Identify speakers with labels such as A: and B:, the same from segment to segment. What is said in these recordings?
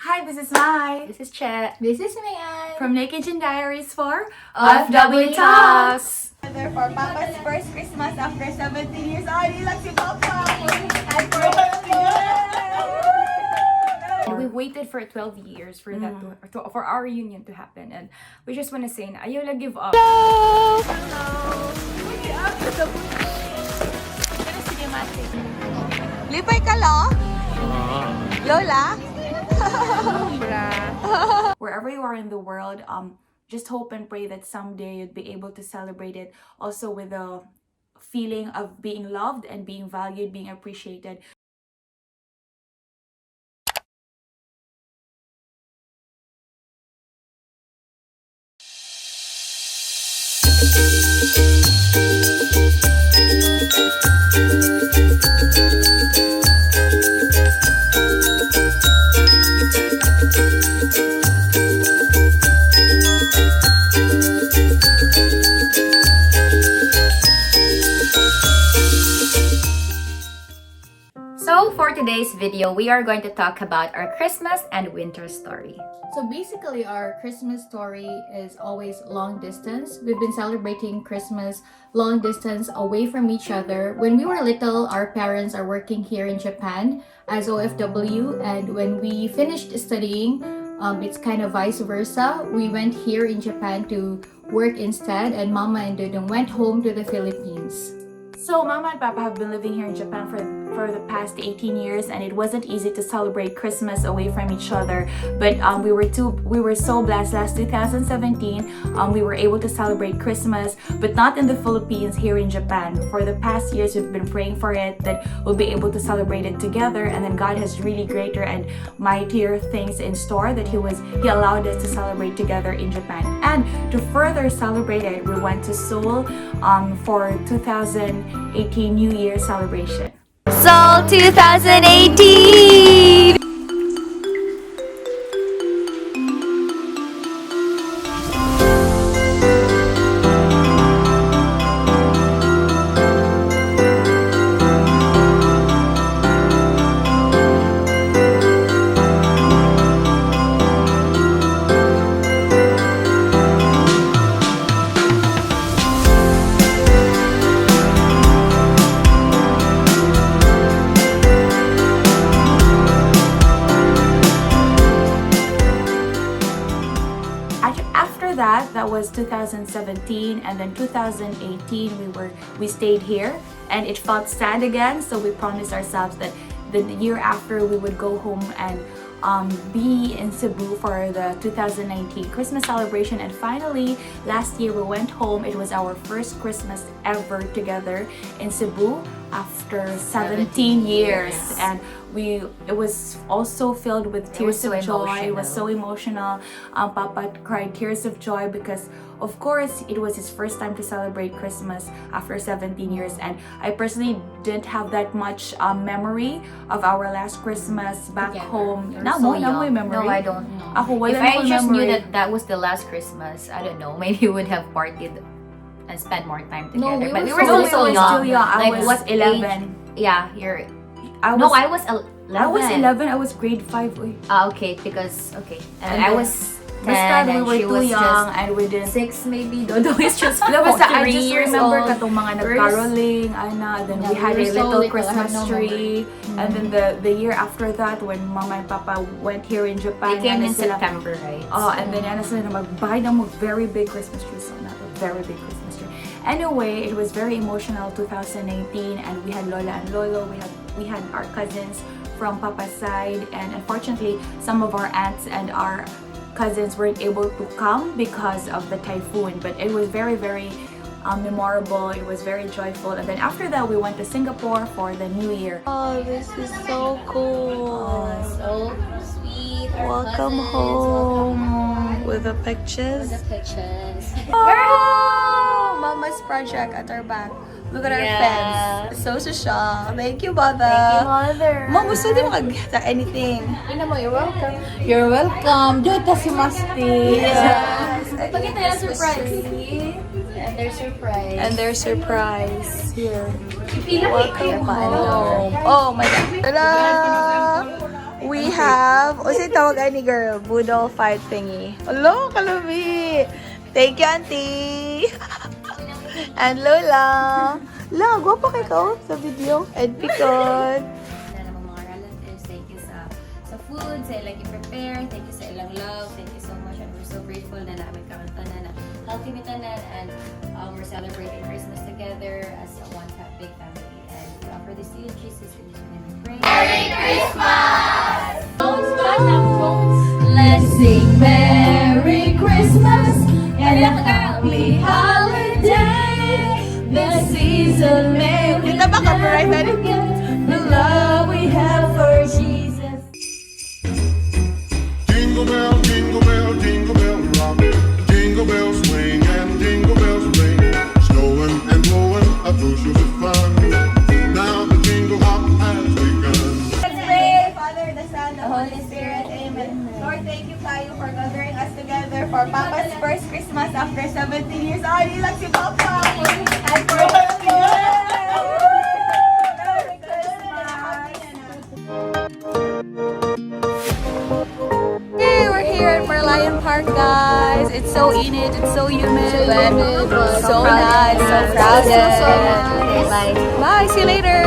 A: Hi, this is Mai.
B: This is Chet.
C: This is Mae-Ann.
A: From Naked and Diaries for
B: OFWTALKS.
D: For Papa's first Christmas after 17 years. Ay, lang si Papa!
A: And we waited for 12 years for that for our reunion to happen, and we just want to say na ayaw lang give up.
D: Lipay ka lo? Lola?
A: Wherever you are in the world, just hope and pray that someday you'd be able to celebrate it also with a feeling of being loved and being valued, being appreciated.
B: So for today's video, we are going to talk about our Christmas and winter story.
C: So basically, our Christmas story is always long distance. We've been celebrating Christmas long distance away from each other. When we were little, our parents are working here in Japan as OFW, and when we finished studying, it's kind of vice versa. We went here in Japan to work instead, and Mama and Dudong went home to the Philippines.
A: So Mama and Papa have been living here in Japan for the past 18 years, and it wasn't easy to celebrate Christmas away from each other. But we were so blessed. Last 2017, we were able to celebrate Christmas, but not in the Philippines, here in Japan. For the past years, we've been praying for it, that we'll be able to celebrate it together. And then God has really greater and mightier things in store that He allowed us to celebrate together in Japan. And to further celebrate it, we went to Seoul for 2018 New Year celebration.
B: Seoul 2018!
A: That was 2017, and then 2018 we stayed here, and it felt sad again, so we promised ourselves that the year after we would go home and be in Cebu for the 2019 Christmas celebration. And finally, last year we went home. It was our first Christmas ever together in Cebu after 17 years, and it was also filled with tears of joy. It was so emotional. Papa cried tears of joy because, of course, it was his first time to celebrate Christmas after 17 years. And I personally didn't have that much memory of our last Christmas back home.
B: So young. No, I don't know. If I just knew that was the last Christmas, I don't know, maybe we would have partied and spent more time together.
C: No,
B: but we were still so young.
A: I
B: Like,
A: was
B: what
A: 11.
B: age? Yeah, you're...
A: I
B: No,
A: was
B: I was 11.
A: I was 11. I was grade 5.
B: Okay, because... Okay. And
A: And
B: I
A: then-
B: was 10
A: Basta we
B: and
A: were
B: she
A: too
B: was
A: young,
B: just
A: and we didn't.
B: 6 maybe. Dodo is just
A: That was I
B: 3
A: just
B: years
A: remember
B: old.
A: katong mga nagcaroling, then we had
C: we
A: a
C: were so
A: little
C: little, I
A: Christmas
C: have no
A: tree. And then the year after that, when Mama and Papa went here in Japan,
B: They came in
A: sila-
B: September, right?
A: and then yana sila na magbuy ng very big Christmas tree. So not a very big Christmas tree. Anyway, it was very emotional 2018, and we had Lola and Lolo. We had our cousins from Papa's side, and unfortunately, some of our aunts and our cousins weren't able to come because of the typhoon. But it was very, very memorable. It was very joyful. And then after that, we went to Singapore for the New Year.
D: Oh, this is so cool.
B: So sweet.
D: Welcome home with the pictures.
B: Pictures.
D: Oh, Mama's project at our back. Look at our
B: Yeah.
D: fence. So social. Thank you, Mother.
B: Thank you, Mother.
D: Mom, gusto din mag-get anything.
C: Ina mo, you're welcome.
D: You're welcome. Diyo ta si Masti.
C: Yes. Pakita yung surprise. And their surprise.
D: And their surprise here.
C: Welcome
D: Welcome home. Oh my God. Ta-da! We have love. O si tawag ni girl, Boodle fight thingy. Hello, Kalumi. Thank you, Auntie. And Lola. La, gwapa kay ka sa video. And Picon.
B: Mga relatives, thank you sa food, sa ilang i-prepare, thank you sa ilang love, thank you so much, and we're so grateful na namin karantanan na healthy mitanan, and we're celebrating Christmas together as one big family, and we offer this to you, Jesus, in His name we pray. Merry Christmas!
C: Let's sing Merry Christmas and a happy holiday. The season may we
D: Kita ba copyright na rin?
C: the love we have for Jesus.
E: Jingle bell, jingle bell rock. Jingle bells swing and jingle bells ring. Snowing and blowing a bushel of fun. Now the jingle hop has begun.
D: Let's pray, Father, the Son, the Holy Spirit. Amen. Lord, thank you tayo for gathering us together for Papa's first Christmas after 17 years. Oh, nilang si Papa! And for Merry Christmas! Hey, we're here at Merlion Park, guys. It's so init, it's so humid, but so nice, so crowded.
B: Okay, bye.
D: Bye, see you later!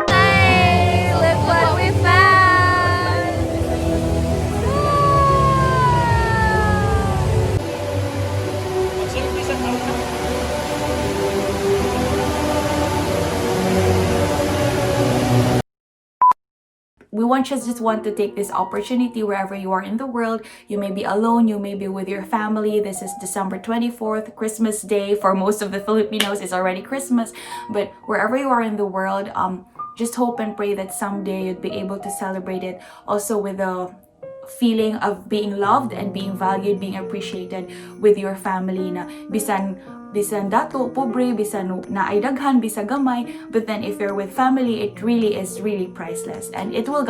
D: Hey, look what we found!
A: We just want to take this opportunity wherever you are in the world. You may be alone, you may be with your family. This is December 24th, Christmas Day. For most of the Filipinos, it's already Christmas. But wherever you are in the world, just hope and pray that someday you'd be able to celebrate it also with a feeling of being loved and being valued, being appreciated with your family na bisan dato, pobre, bisan na ay daghan, bisa gamay, but then if you're with family, it really is really priceless, and it will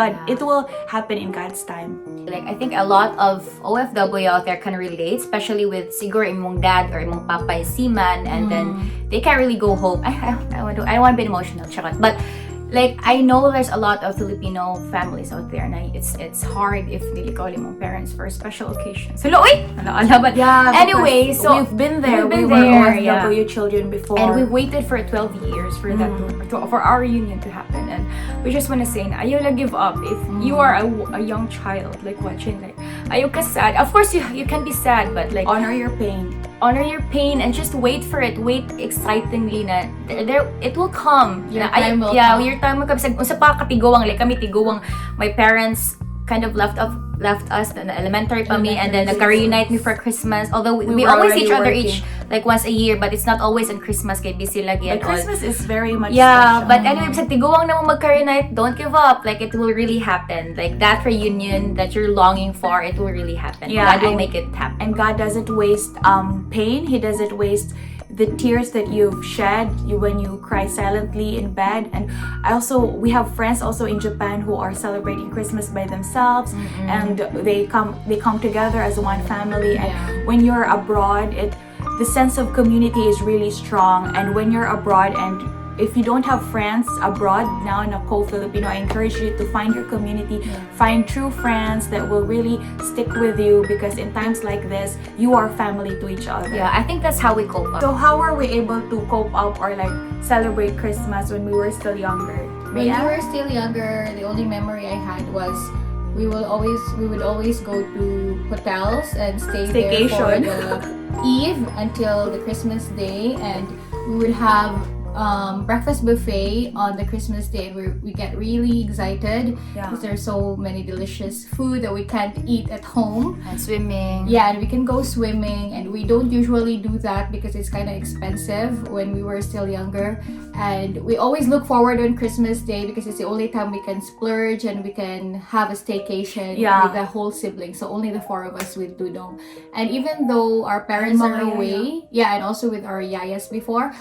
A: happen in God's time.
B: Like, I think a lot of OFW out there can relate, especially with siguro imong dad or imong papa is seaman, and then they can't really go home. I don't want to be emotional, charot. But like, I know there's a lot of Filipino families out there na it's hard if dili ka mong parents for special occasions. So, but
A: Yeah,
B: anyway,
A: because
B: so
A: we've been there.
B: we've been
A: We were
B: there,
A: OFW children before.
B: and we've waited for 12 years for that for our reunion to happen, and we just want to say na ayaw lang give up if you are a young child like watching, like ayaw ka sad. Of course you can be sad, but like
A: honor your pain.
B: honor your pain and just wait for it. Wait excitingly na there it will come.
C: Your
B: Na,
C: time will
B: yeah,
C: come.
B: your time will come. Unsa pa katigawang, like kami tigawang, my parents kind of left us na elementary pa me, and then nagka-reunite me for Christmas. Although we
A: were
B: always see
A: already
B: each other
A: working.
B: each like once a year, but it's not always on Christmas kay busy lagi and
A: But
B: all.
A: Christmas is very much
B: Yeah,
A: special.
B: but anyway, sa tiguang naman magka-reunite, don't give up. Like, it will really happen. Like, that reunion that you're longing for, it will really happen.
A: Yeah,
B: God will
A: and-
B: make it happen.
A: And God doesn't waste pain. He doesn't waste the tears that you've shed when you cry silently in bed. And we have friends also in Japan who are celebrating Christmas by themselves, and they come together as one family. And when you're abroad, the sense of community is really strong. And when you're abroad, and if you don't have friends abroad now in a co-Filipino, I encourage you to find your community, find true friends that will really stick with you, because in times like this, you are family to each other.
B: Yeah, I think that's how we cope up.
A: So how were we able to cope up or like celebrate Christmas when we were still younger?
C: When we
A: Mae-Ann?
C: were still younger, the only memory I had was we would always go to hotels and stay there for
A: Staycation.
C: the Eve until the Christmas day, and we would have breakfast buffet on the Christmas day. We get really excited because there's so many delicious food that we can't eat at home.
B: And swimming.
C: Yeah, and we can go swimming, and we don't usually do that because it's kind of expensive when we were still younger. And we always look forward on Christmas Day because it's the only time we can splurge and we can have a staycation with the whole siblings. So only the four of us with Dudong. And even though our parents are
A: Mga
C: away, and also with our yayas before,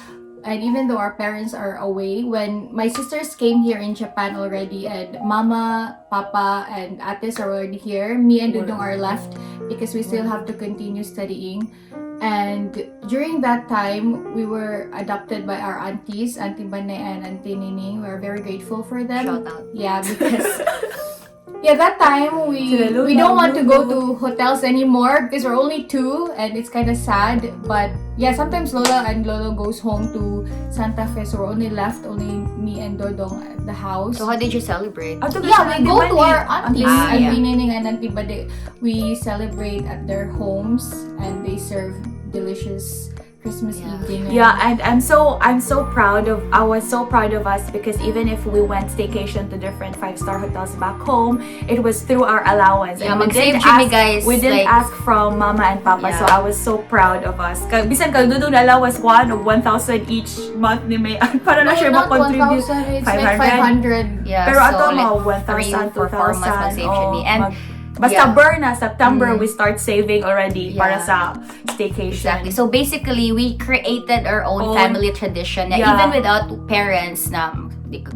C: and even though our parents are away, when my sisters came here in Japan already, and Mama, Papa, and Ates are already here, me and Dudong are left because we still have to continue studying. And during that time, we were adopted by our aunties, Auntie Banay and Auntie Nining. We're very grateful for them.
B: Shout out.
C: Yeah, because yeah, that time we don't want to go to hotels anymore because we're only two and it's kind of sad. But yeah, sometimes Lola and Lolo goes home to Santa Fe, so we're only me and Dodong at the house.
B: So how did you celebrate?
C: Yeah, we go to our aunties,
B: yeah.
C: Auntie Nining and Auntie Bade. We celebrate at their homes and they serve delicious Christmas Eve dinner.
A: Yeah, and I was so proud of us because even if we went staycation to different 5-star hotels back home, it was through our allowance.
B: Yeah,
A: And we
B: mag-save
A: didn't
B: Jimmy,
A: ask,
B: guys.
A: we didn't
B: Like,
A: ask from Mama and Papa,
B: Yeah.
A: so I was so proud of us. Bisan kaldudo na allowance 1,000 each month ni Mae-Ann para na siya
C: not
A: ma-contribute.
C: 1,000, it's
A: 500.
C: like 500.
B: Yeah,
A: Pero
B: so
A: ato
B: like
A: mo,
B: 3
A: 1,000,
B: for 4 months
A: 2,000.
B: mag-save Jimmy. And
A: Basta
B: yeah.
A: burn na, September, we start saving already para
B: Yeah.
A: sa staycation.
B: Exactly. So basically, we created our own
A: Own-
B: family tradition na
A: Yeah.
B: even without parents na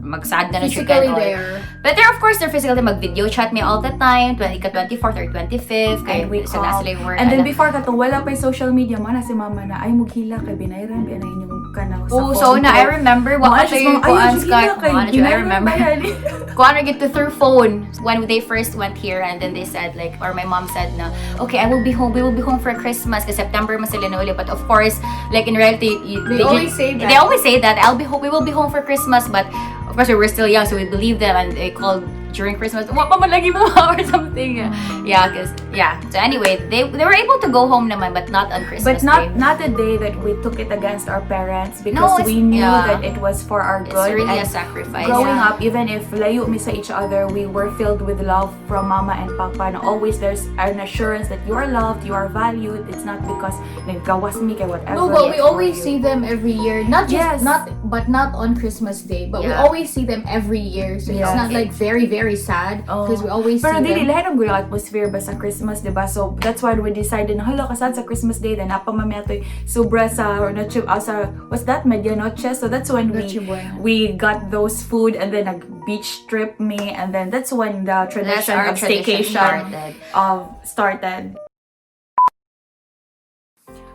B: magsad na siya
C: Physically
B: ganun.
C: there.
B: But they're of course, they're physically mag-video chat me all the time, 24th or 25th.
A: And we
B: so
A: call.
B: nasa like,
A: And then before ka wala pa yung social media, mana si mama na, ay mughila kay binayran, binayran yung kanang sa
B: oh, so na I remember what
A: Mga
B: kayo
A: sis,
B: yung
A: ay,
B: kuan
A: mughila
B: Scott.
A: kay
B: I
A: binayran
B: remember.
A: ba yan?
B: Kuan get to through phone when they first went here, and then they said like, or my mom said na, okay, we will be home for Christmas kasi September mas sila na uli. But of course, like in reality,
C: They always say that.
B: They always say that we will be home for Christmas, but of course we were still young, so we believe them, and they called during Christmas, wa pa man lagi mo or something. So anyway, they were able to go home naman, but not on Christmas
A: But not
B: Day.
A: not the day that we took it against our parents
B: No,
A: because
B: it's-
A: we knew
B: yeah.
A: that it was for our
B: It's
A: good.
B: really a
A: And
B: sacrifice.
A: growing
B: Yeah.
A: up, even if layo mi sa each other, we were filled with love from Mama and Papa, and always there's an assurance that you are loved, you are valued. It's not because naggawas mi kay whatever.
C: No, but we
A: it's for
C: always
A: you.
C: see them every year. Not just
A: Yes.
C: not on Christmas Day, but we
B: Yeah.
C: always see them every year. So
A: Yes.
C: it's not like very very sad because we always
A: Pero
C: see
A: dili
C: them.
A: lahat ng gulo atmosphere ba sa Christmas, diba? So that's why we decided na hala kasad sa Christmas Day then napamami ato sobra sa or noche sa what's that medianoche. So that's when
C: Noche Buena.
A: we got those food and then nag beach trip me, and then that's when the tradition
B: our
A: of
B: tradition
A: staycation
B: started.
A: started.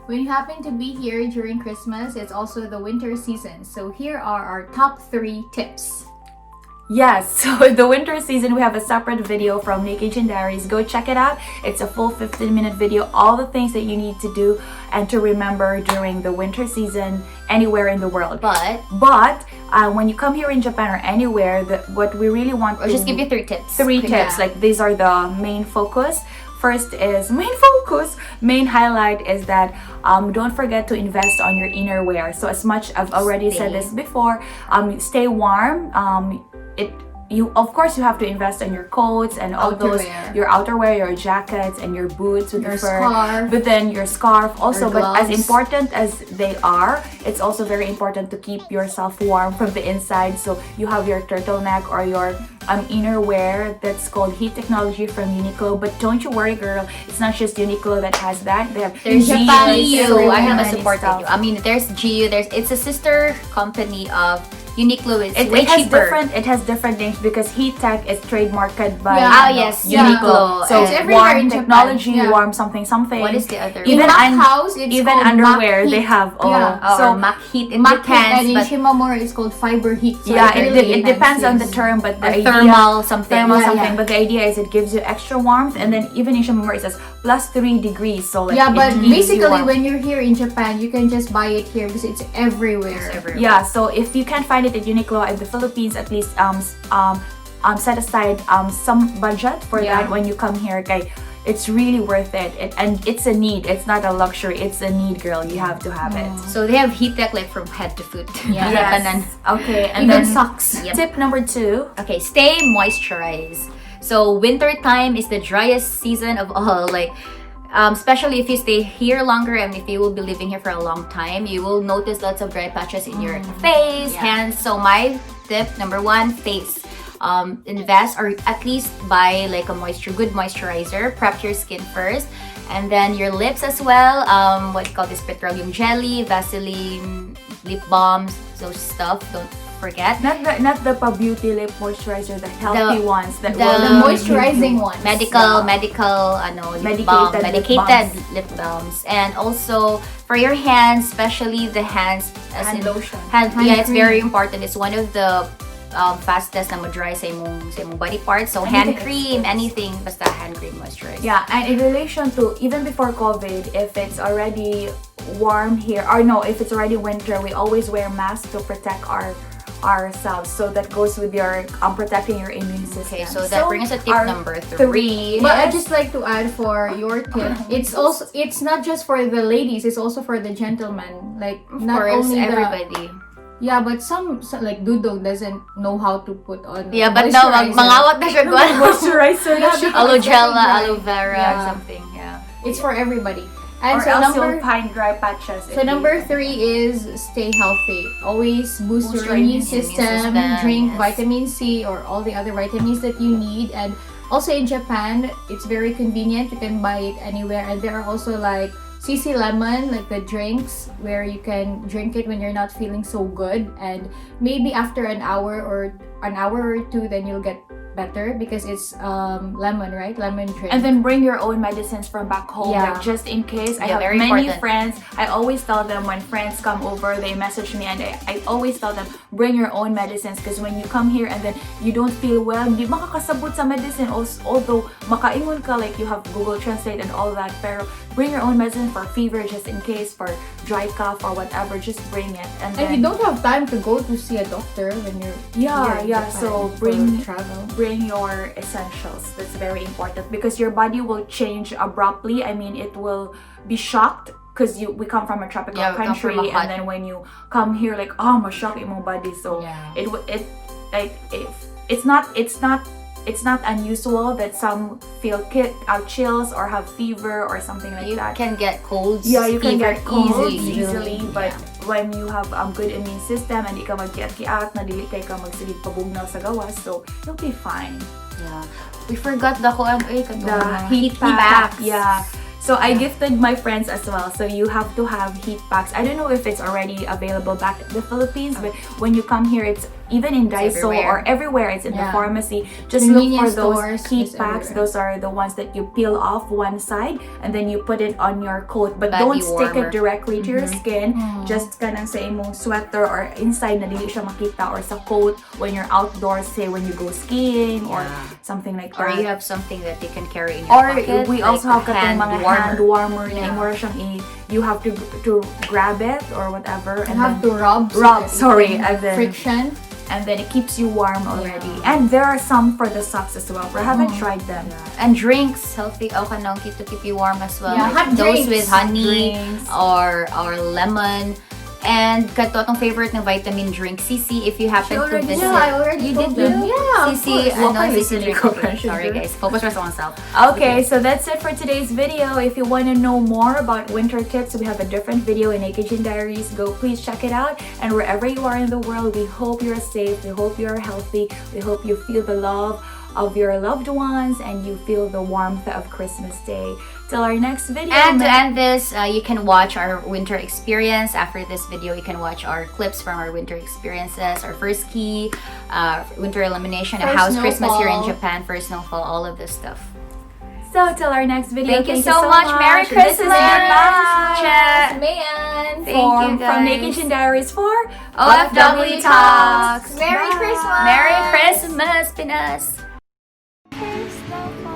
C: When you happen to be here during Christmas, it's also the winter season. So here are our top 3 tips.
A: Yes, so the winter season, we have a separate video from Vacation Diaries. Go check it out. It's a full 15-minute video. All the things that you need to do and to remember during the winter season anywhere in the world.
B: But
A: When you come here in Japan or anywhere, what we really want
B: I'll
A: to
B: just give you 3 tips.
A: 3 tips.
C: Yeah.
A: Like these are the main focus. First is main highlight is that don't forget to invest on your inner wear. So as much I've already said this before, stay warm. Of course you have to invest on your coats and all those,
C: Outerwear.
A: your outerwear, your jackets and your boots with
C: Your
A: the fur,
C: scarf.
A: but then your scarf also.
C: Your
A: But as
C: gloves.
A: important as they are, it's also very important to keep yourself warm from the inside. So you have your turtleneck or your inner wear that's called Heat Technology from Uniqlo. But don't you worry, girl, it's not just Uniqlo that has that. They have
B: There's
A: GU,
B: GU. I have a
A: many
B: supported
A: stuff.
B: you. I mean, there's GU. It's a sister company of Uniqlo. It's
A: It
B: way
A: has
B: cheaper.
A: it has different names because Heat Tech is trademarked by
C: Yeah.
B: Oh, yes, Uniqlo.
A: So
B: It's
C: everywhere
A: warm
C: in Japan.
A: technology,
C: Yeah.
A: warm something.
B: What is the other
A: Even
B: one?
C: In Mac House, it's
A: even
C: called
A: underwear
C: Mac
A: they
C: Heat.
A: have.
C: Yeah.
B: Or Mac Heat. It
C: Mac Heat,
B: depends.
C: and in
B: But
C: Shimamura it's called Fiber Heat. So
A: Yeah, it
C: really
A: depends on the
C: enhances.
A: term, but the
B: or
A: idea,
B: thermal something.
A: thermal
C: Yeah,
A: something.
C: yeah.
A: But the idea is it gives you extra warmth, and then even in Shimamura it says +3 degrees. So like
C: Yeah,
A: it
C: but
A: keeps you
C: basically
A: warm.
C: when you're here in Japan, you can just buy it here because it's everywhere.
A: Yeah, so if you can't find it at Uniqlo in the Philippines, at least set aside some budget for
C: Yeah.
A: that when you come here. Okay, it's really worth it. And it's a need. It's not a luxury. It's a need, girl. You have to have it.
B: So they have heat tech like from head to foot.
C: Yeah.
B: Tanan.
A: Okay, and
C: Even
A: then
C: socks.
B: Yep.
A: tip number 2.
B: Okay, stay moisturized. So winter time is the driest season of all. Like, especially if you stay here longer and if you will be living here for a long time, you will notice lots of dry patches in your face, hands. So my tip number 1, face. invest or at least buy like a good moisturizer. Prep your skin first. And then your lips as well. What you call this, petroleum jelly, Vaseline, lip balms, those stuff. Don't forget.
A: Not the beauty lip moisturizer, the healthy ones that
B: the
A: will
C: moisturizing ones.
B: medical lip balm, medicated lip balms. And also for your hands, especially the hands,
A: Hand lotion.
B: It's very important. It's one of the fastest na ma-dry sa imong body parts. So hand cream, anything, basta hand cream moisturizer.
A: Yeah, and in relation to even before COVID, if it's already warm here, or no, if it's already winter, we always wear masks to protect ourselves. So that goes with your protecting your immune system.
B: Okay, so that brings us to tip
A: our
B: number 3.
C: But I'd just like to add for your tip, it's not just for the ladies, it's also for the gentlemen. Like,
B: Of
C: not
B: course,
C: only
B: everybody.
C: Yeah, but some like Dudong doesn't know how to put on.
B: Yeah, but now
C: moisturizer.
B: mangawat na siya gwan.
A: Moisturizer.
B: Aloe gel,
C: Right.
B: aloe vera,
C: Yeah.
B: something. Yeah.
C: It's for everybody. And
A: Or
C: so
A: else
C: number
A: you'll find dry patches.
C: So number 3 is stay healthy. Always boost your immune system. Drink
B: yes.
C: vitamin C or all the other vitamins that you need. And also in Japan, it's very convenient. You can buy it anywhere. And there are also like CC lemon, like the drinks where you can drink it when you're not feeling so good. And maybe after an hour or 2, then you'll get better because it's lemon, right? Lemon drink.
A: And then bring your own medicines from back home,
C: Yeah.
A: like just in case. I
B: Yeah,
A: have
B: very
A: many
B: important.
A: friends. I always tell them when friends come over, they message me, and I always tell them, bring your own medicines, because when you come here and then you don't feel well, hindi makakasabot sa medicine. Although makaingon ka, like you have Google Translate and all that, pero bring your own medicine for fever, just in case, for dry cough or whatever. Just bring it, and then
C: you don't have time to go to see a doctor when you're here in Japan
A: so
C: for
A: bring
C: travel.
A: your essentials. That's very important because your body will change abruptly. I mean, it will be shocked because we come from a tropical
B: Yeah, we come
A: country,
B: from a hot-
A: and then when you come here, like, oh, ma-shock in my body. So
B: Yeah.
A: it's not unusual that some feel chills or have fever or something like
B: You
A: that.
B: can get colds.
A: Yeah, you can
B: fever
A: get colds
B: easily.
A: but when you have good immune system and di ka magkiat-kiat, na dili kay ka magsilid pabugnaw sa gawas, so you'll be fine.
B: Yeah. We forgot the
A: Heat pack. Yeah. So I gifted my friends as well. So you have to have heat packs. I don't know if it's already available back in the Philippines, but when you come here, it's even in Daiso or everywhere. It's in the pharmacy. Just look for
C: Convenience
A: those
C: stores,
A: heat
C: it's
A: packs.
C: everywhere.
A: Those are the ones that you peel off one side and then you put it on your coat. But
B: Body
A: don't stick
B: warmer.
A: it directly to your skin. Just kanang sa imong sweater or inside na dili siya makita, or sa coat when you're outdoors, say when you go skiing or something like that.
B: Or you have something that you can carry in your
A: Or
B: pocket.
A: we also have katong mga hand warmer na
C: Yeah.
A: imura siyang you have to grab it or whatever,
C: You
A: and
C: have to
A: then
C: rub.
A: and then
C: Friction.
A: and then it keeps you warm already. And there are some for the socks as well. But I haven't tried them.
B: And drinks, healthy to keep you warm as well.
C: Yeah,
B: Like
C: hot
B: those
C: drinks.
B: with honey
A: Drinks.
B: or lemon. And kato atong favorite na vitamin drink, CC, if you happen to visit.
C: Yeah, I already
B: You
C: told
B: did
C: them. Yeah, of
B: CC,
C: course.
B: CC drink. Okay, sorry guys, focus on oneself.
A: Okay, so that's it for today's video. If you want to know more about winter tips, we have a different video in Naked Diaries. Go please check it out. And wherever you are in the world, we hope you're safe. We hope you're healthy. We hope you feel the love of your loved ones and you feel the warmth of Christmas Day. Till our next video.
B: And to end this, you can watch our winter experience. After this video, you can watch our clips from our winter experiences, our first ski, winter elimination,
C: First
B: house Christmas here in
C: snowfall.
B: Japan, first snowfall, all of this stuff.
A: So till our next video.
B: Thank you so much. Merry
A: This is
B: Christmas.
A: your mom,
C: Mae-Ann.
B: Thank you,
A: from
B: guys.
A: Naked Diaries for
B: OFWTALKS.
C: Merry
A: Bye.
C: Christmas.
B: Merry Christmas, Pinas.
A: Christmas.